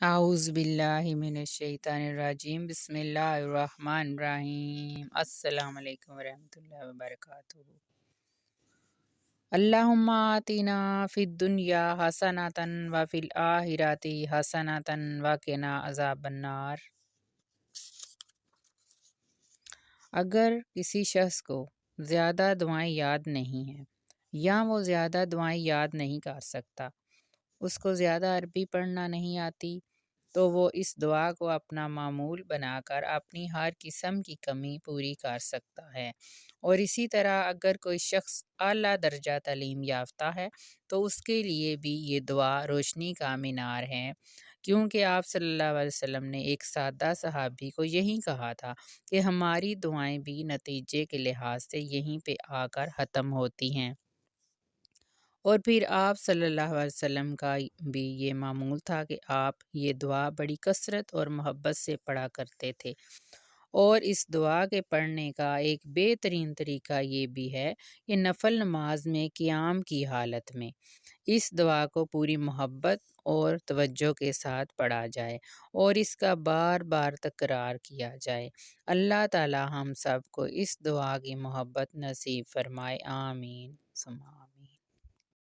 اعوذ باللہ من الشیطان الرجیم، بسم اللہ الرحمن الرحیم۔ السلام علیکم ورحمۃ اللہ وبرکاتہ۔ اللہم آتنا فی الدنیا حسنۃ وفی الآخرۃ حسنۃ وقنا عذاب النار۔ اگر کسی شخص کو زیادہ دعائیں یاد نہیں ہیں یا وہ زیادہ دعائیں یاد نہیں کر سکتا، اس کو زیادہ عربی پڑھنا نہیں آتی، تو وہ اس دعا کو اپنا معمول بنا کر اپنی ہر قسم کی کمی پوری کر سکتا ہے۔ اور اسی طرح اگر کوئی شخص اعلیٰ درجہ تعلیم یافتہ ہے تو اس کے لیے بھی یہ دعا روشنی کا مینار ہے، کیونکہ آپ صلی اللہ علیہ وسلم نے ایک سادہ صحابی کو یہی کہا تھا کہ ہماری دعائیں بھی نتیجے کے لحاظ سے یہیں پہ آ کر ختم ہوتی ہیں۔ اور پھر آپ صلی اللہ علیہ وسلم کا بھی یہ معمول تھا کہ آپ یہ دعا بڑی کثرت اور محبت سے پڑھا کرتے تھے۔ اور اس دعا کے پڑھنے کا ایک بہترین طریقہ یہ بھی ہے کہ نفل نماز میں قیام کی حالت میں اس دعا کو پوری محبت اور توجہ کے ساتھ پڑھا جائے اور اس کا بار بار تکرار کیا جائے۔ اللہ تعالی ہم سب کو اس دعا کی محبت نصیب فرمائے، آمین ثم آمین۔